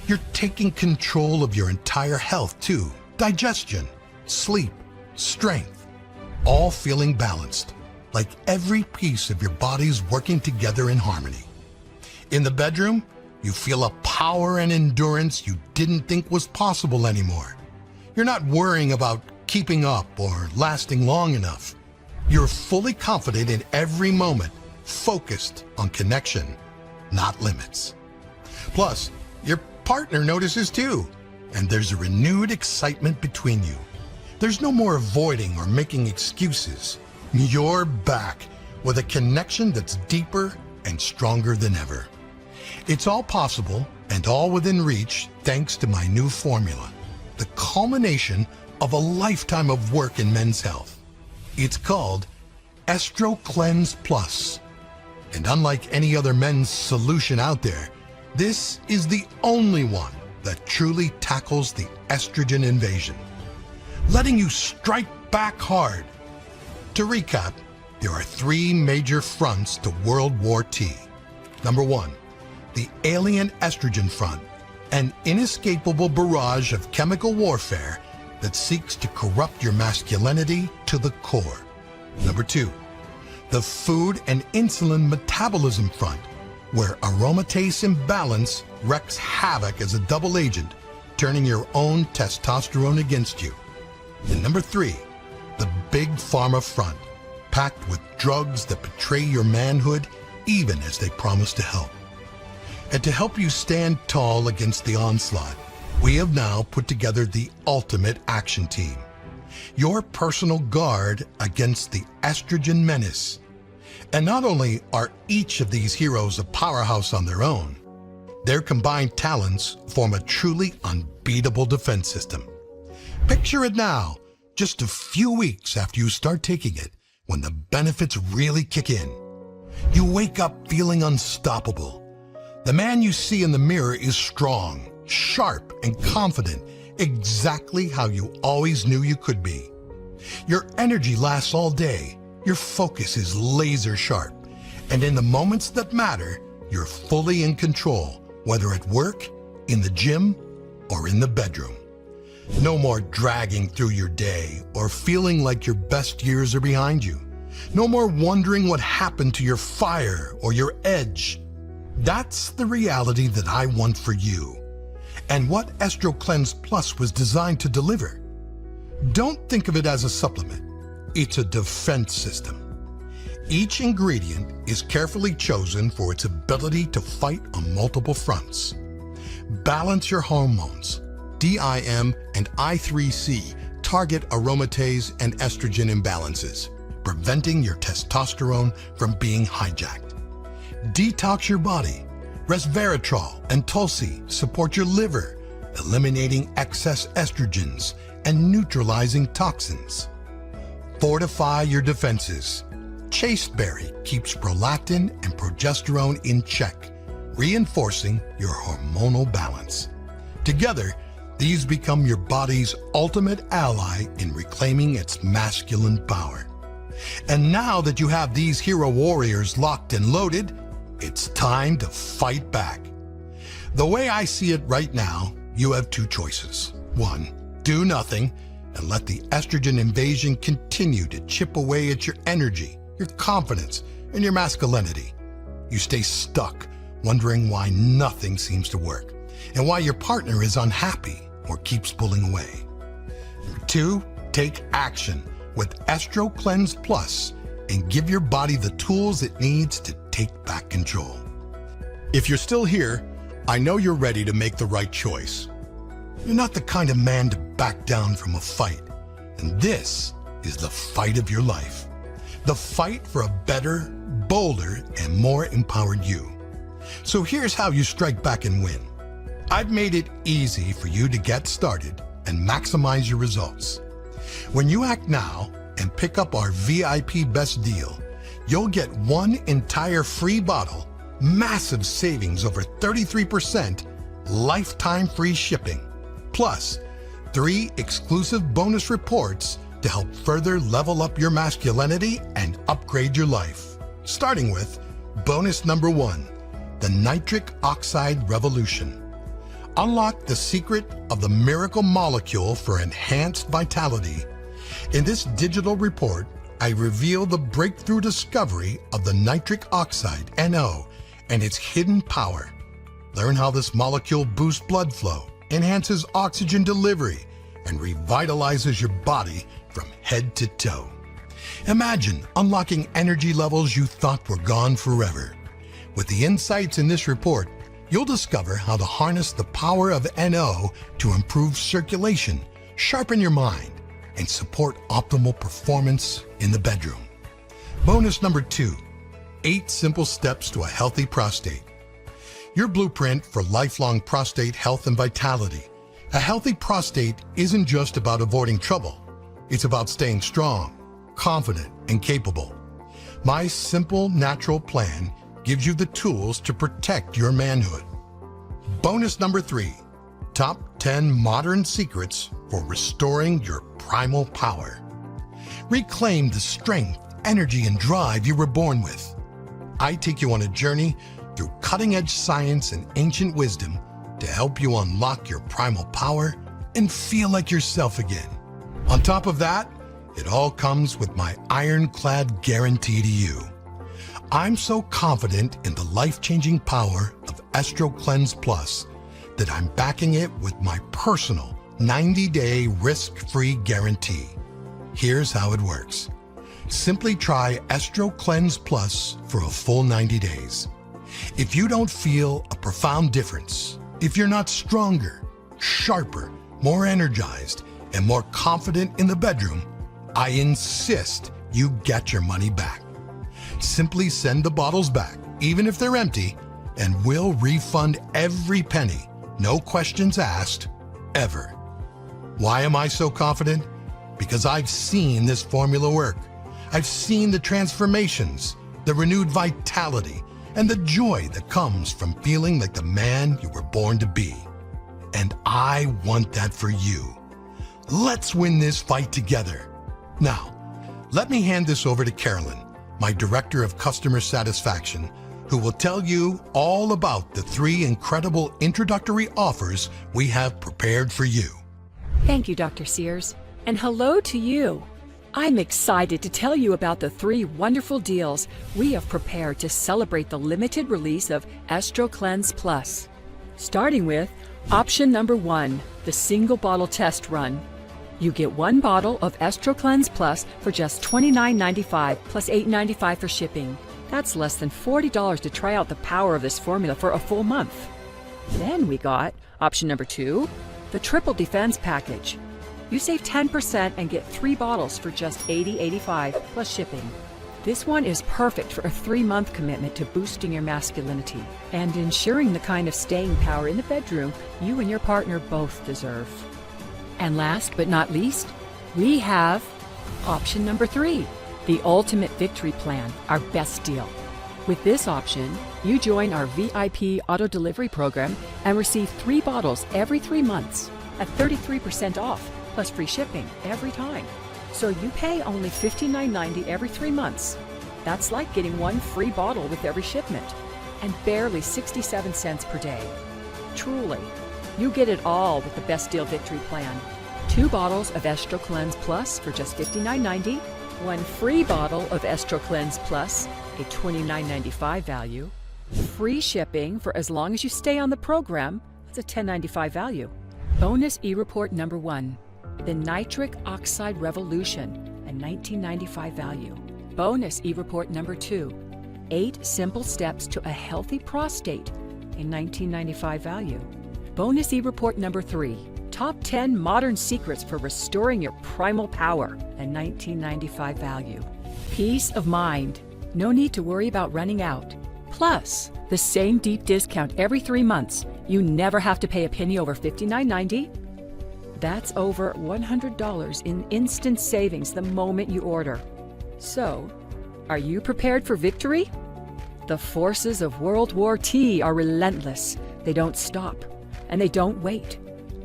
You're taking control of your entire health too. Digestion, sleep, strength, all feeling balanced, like every piece of your body's working together in harmony. In the bedroom, you feel a power and endurance you didn't think was possible anymore. You're not worrying about keeping up or lasting long enough. You're fully confident in every moment, focused on connection, not limits. Plus, your partner notices too, and there's a renewed excitement between you. There's no more avoiding or making excuses. You're back with a connection that's deeper and stronger than ever. It's all possible and all within reach thanks to my new formula, the culmination of a lifetime of work in men's health. It's called Estro Cleanse Plus. And unlike any other men's solution out there, this is the only one that truly tackles the estrogen invasion, letting you strike back hard. To recap, there are 3 major fronts to World War T. Number 1, the alien estrogen front, an inescapable barrage of chemical warfare that seeks to corrupt your masculinity to the core. Number 2, the food and insulin metabolism front, where aromatase imbalance wreaks havoc as a double agent, turning your own testosterone against you. And number 3, the Big Pharma front, packed with drugs that betray your manhood even as they promise to help. And to help you stand tall against the onslaught, we have now put together the ultimate action team, your personal guard against the estrogen menace. And not only are each of these heroes a powerhouse on their own, their combined talents form a truly unbeatable defense system. Picture it now, just a few weeks after you start taking it, when the benefits really kick in. You wake up feeling unstoppable. The man you see in the mirror is strong, sharp, and confident, exactly how you always knew you could be. Your energy lasts all day, your focus is laser sharp, And in the moments that matter, you're fully in control, whether at work, in the gym, or in the bedroom. No more dragging through your day or feeling like your best years are behind you. No more wondering what happened to your fire or your edge. That's the reality that I want for you, and what Estro Cleanse Plus was designed to deliver. Don't think of it as a supplement. It's a defense system. Each ingredient is carefully chosen for its ability to fight on multiple fronts. Balance your hormones. DIM and I3C target aromatase and estrogen imbalances, preventing your testosterone from being hijacked. Detox your body. Resveratrol and Tulsi support your liver, eliminating excess estrogens and neutralizing toxins. Fortify your defenses. Chasteberry keeps prolactin and progesterone in check, reinforcing your hormonal balance. Together, these become your body's ultimate ally in reclaiming its masculine power. And now that you have these hero warriors locked and loaded, it's time to fight back. The way I see it right now, you have two choices. One, do nothing and let the estrogen invasion continue to chip away at your energy, your confidence, and your masculinity. You stay stuck, wondering why nothing seems to work and why your partner is unhappy or keeps pulling away. Two, take action with Estro Cleanse Plus and give your body the tools it needs to take back control. If you're still here, I know you're ready to make the right choice. You're not the kind of man to back down from a fight, and this is the fight of your life. The fight for a better, bolder, and more empowered you. So here's how you strike back and win. I've made it easy for you to get started and maximize your results. When you act now and pick up our VIP Best Deal, you'll get one entire free bottle, massive savings over 33%, lifetime free shipping, plus 3 exclusive bonus reports to help further level up your masculinity and upgrade your life. Starting with bonus number 1, the nitric oxide revolution. Unlock the secret of the miracle molecule for enhanced vitality. In this digital report, I reveal the breakthrough discovery of the nitric oxide, NO, and its hidden power. Learn how this molecule boosts blood flow, enhances oxygen delivery, and revitalizes your body from head to toe. Imagine unlocking energy levels you thought were gone forever. With the insights in this report, you'll discover how to harness the power of NO to improve circulation, sharpen your mind, and support optimal performance in the bedroom. Bonus number 2, 8 simple steps to a healthy prostate. Your blueprint for lifelong prostate health and vitality. A healthy prostate isn't just about avoiding trouble. It's about staying strong, confident, and capable. My simple, natural plan gives you the tools to protect your manhood. Bonus number 3, top 10 modern secrets for restoring your primal power. Reclaim the strength, energy, and drive you were born with. I take you on a journey through cutting-edge science and ancient wisdom to help you unlock your primal power and feel like yourself again. On top of that, it all comes with my ironclad guarantee to you. I'm so confident in the life-changing power of Estro Cleanse Plus that I'm backing it with my personal 90-day risk-free guarantee. Here's how it works. Simply try Estro Cleanse Plus for a full 90 days. If you don't feel a profound difference, if you're not stronger, sharper, more energized, and more confident in the bedroom, I insist you get your money back. Simply send the bottles back, even if they're empty, and we'll refund every penny, no questions asked, ever. Why am I so confident? Because I've seen this formula work. I've seen the transformations, the renewed vitality, and the joy that comes from feeling like the man you were born to be. And I want that for you. Let's win this fight together. Now, let me hand this over to Carolyn, my Director of Customer Satisfaction, who will tell you all about the 3 incredible introductory offers we have prepared for you. Thank you, Dr. Sears, and hello to you. I'm excited to tell you about the 3 wonderful deals we have prepared to celebrate the limited release of Estro Cleanse Plus. Starting with option number 1, the single bottle test run. You get 1 bottle of Estro Cleanse Plus for just $29.95 plus $8.95 for shipping. That's less than $40 to try out the power of this formula for a full month. Then we got option number 2, the Triple Defense Package. You save 10% and get 3 bottles for just $80.85 plus shipping. This one is perfect for a 3-month commitment to boosting your masculinity and ensuring the kind of staying power in the bedroom you and your partner both deserve. And last but not least, we have option number 3, the Ultimate Victory Plan, our best deal. With this option, you join our VIP auto delivery program and receive 3 bottles every 3 months at 33% off, plus free shipping every time. So you pay only $59.90 every 3 months. That's like getting 1 free bottle with every shipment, and barely 67 cents per day. Truly, you get it all with the Best Deal Victory Plan. 2 bottles of Estro Cleanse Plus for just $59.90, 1 free bottle of Estro Cleanse Plus, a $29.95 value, free shipping for as long as you stay on the program, that's a $10.95 value. Bonus e-report number 1, the Nitric Oxide Revolution, a $19.95 value. Bonus e-report number 2, 8 simple steps to a healthy prostate, a $19.95 value. Bonus e-report number 3, top 10 modern secrets for restoring your primal power, a $19.95 value. Peace of mind, no need to worry about running out. Plus, the same deep discount every 3 months. You never have to pay a penny over $59.90. That's over $100 in instant savings the moment you order. So, are you prepared for victory? The forces of World War T are relentless. They don't stop, and they don't wait.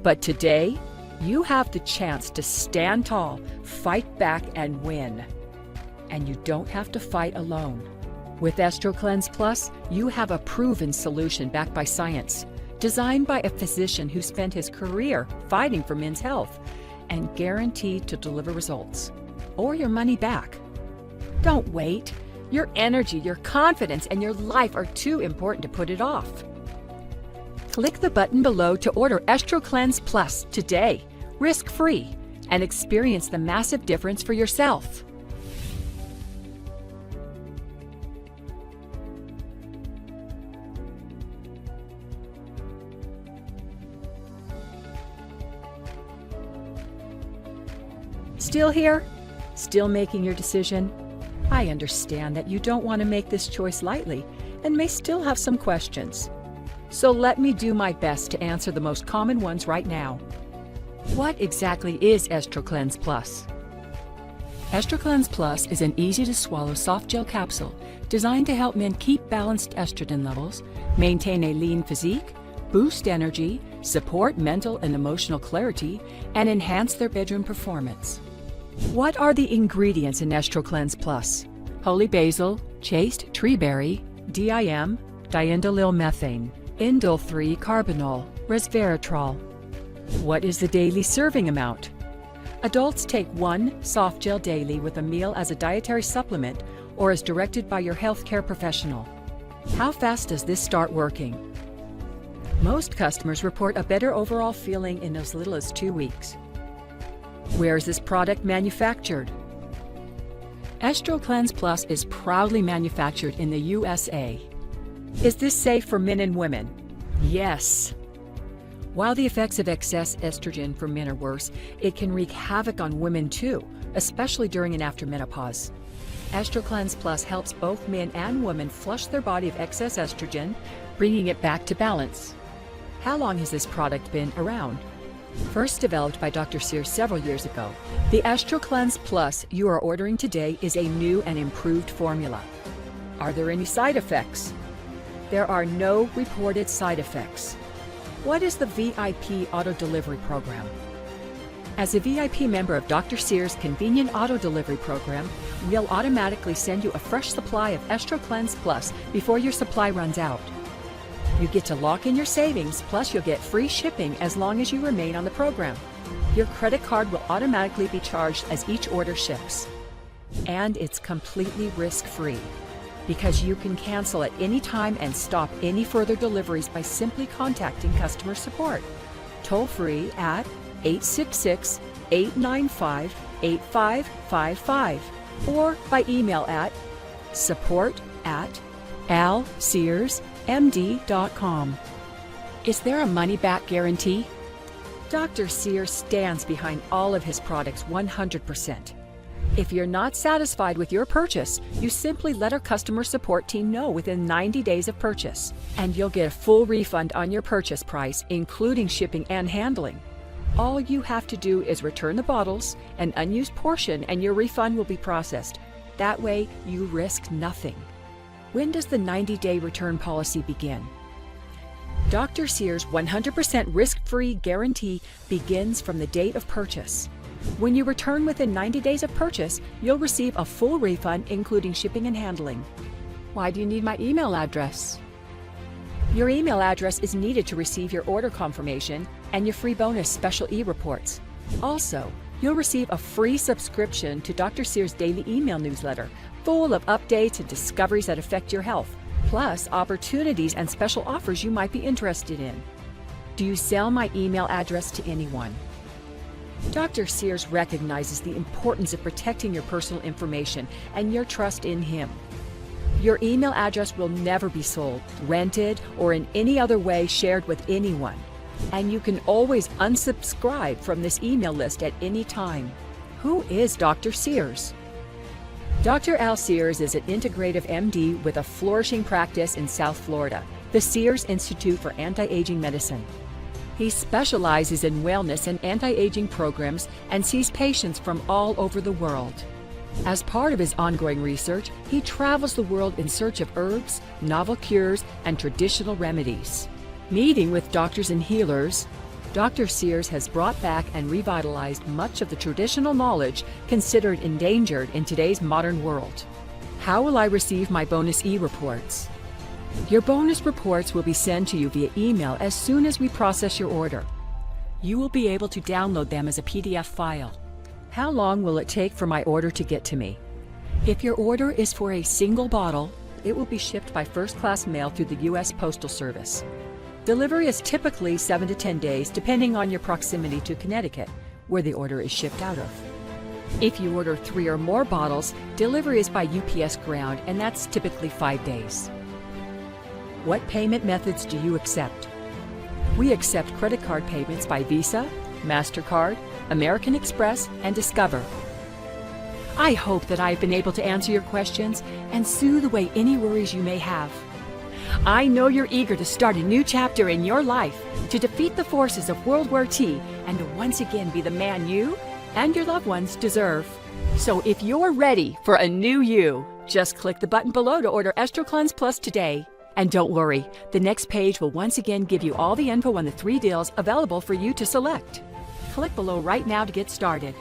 But today, you have the chance to stand tall, fight back, and win. And you don't have to fight alone. With Estro Cleanse Plus, you have a proven solution backed by science, designed by a physician who spent his career fighting for men's health, and guaranteed to deliver results, or your money back. Don't wait. Your energy, your confidence, and your life are too important to put it off. Click the button below to order Estro Cleanse Plus today, risk-free, and experience the massive difference for yourself. Still here? Still making your decision? I understand that you don't want to make this choice lightly and may still have some questions. So let me do my best to answer the most common ones right now. What exactly is Estro Cleanse Plus? Estro Cleanse Plus is an easy-to-swallow soft gel capsule designed to help men keep balanced estrogen levels, maintain a lean physique, boost energy, support mental and emotional clarity, and enhance their bedroom performance. What are the ingredients in Estro Cleanse Plus? Holy basil, chaste treeberry, DIM, diindolylmethane, indole-3 carbinol, resveratrol. What is the daily serving amount? Adults take 1 soft gel daily with a meal as a dietary supplement or as directed by your healthcare professional. How fast does this start working? Most customers report a better overall feeling in as little as 2 weeks. Where is this product manufactured? Estro Cleanse Plus is proudly manufactured in the USA. Is this safe for men and women? Yes. While the effects of excess estrogen for men are worse, it can wreak havoc on women too, especially during and after menopause. Estro Cleanse Plus helps both men and women flush their body of excess estrogen, bringing it back to balance. How long has this product been around? First developed by Dr. Sears several years ago, the Estro Cleanse Plus you are ordering today is a new and improved formula. Are there any side effects? There are no reported side effects. What is the VIP auto delivery program? As a VIP member of Dr. Sears' convenient auto delivery program, we'll automatically send you a fresh supply of Estro Cleanse Plus before your supply runs out. You get to lock in your savings, plus you'll get free shipping as long as you remain on the program. Your credit card will automatically be charged as each order ships. And it's completely risk-free, because you can cancel at any time and stop any further deliveries by simply contacting customer support. Toll-free at 866-895-8555 or by email at support@alsearsmd.com. Is there a money-back guarantee? Dr. Sears stands behind all of his products 100%. If you're not satisfied with your purchase, you simply let our customer support team know within 90 days of purchase, and you'll get a full refund on your purchase price, including shipping and handling. All you have to do is return the bottles, an unused portion, and your refund will be processed. That way, you risk nothing. When does the 90-day return policy begin? Dr. Sears' 100% risk-free guarantee begins from the date of purchase. When you return within 90 days of purchase, you'll receive a full refund, including shipping and handling. Why do you need my email address? Your email address is needed to receive your order confirmation and your free bonus special e-reports. Also, you'll receive a free subscription to Dr. Sears' daily email newsletter, full of updates and discoveries that affect your health, plus opportunities and special offers you might be interested in. Do you sell my email address to anyone? Dr. Sears recognizes the importance of protecting your personal information and your trust in him. Your email address will never be sold, rented, or in any other way shared with anyone. And you can always unsubscribe from this email list at any time. Who is Dr. Sears? Dr. Al Sears is an integrative MD with a flourishing practice in South Florida, the Sears Institute for Anti-Aging Medicine. He specializes in wellness and anti-aging programs and sees patients from all over the world. As part of his ongoing research, he travels the world in search of herbs, novel cures, and traditional remedies. Meeting with doctors and healers, Dr. Sears has brought back and revitalized much of the traditional knowledge considered endangered in today's modern world. How will I receive my bonus e-reports? Your bonus reports will be sent to you via email as soon as we process your order. You will be able to download them as a PDF file. How long will it take for my order to get to me? If your order is for a single bottle, it will be shipped by first-class mail through the U.S. Postal Service. Delivery is typically 7 to 10 days, depending on your proximity to Connecticut, where the order is shipped out of. If you order 3 or more bottles, delivery is by UPS ground, and that's typically 5 days. What payment methods do you accept? We accept credit card payments by Visa, MasterCard, American Express, and Discover. I hope that I've been able to answer your questions and soothe away any worries you may have. I know you're eager to start a new chapter in your life, to defeat the forces of World War II, and to once again be the man you and your loved ones deserve. So if you're ready for a new you, just click the button below to order Estro Cleanse Plus today. And don't worry, the next page will once again give you all the info on the 3 deals available for you to select. Click below right now to get started.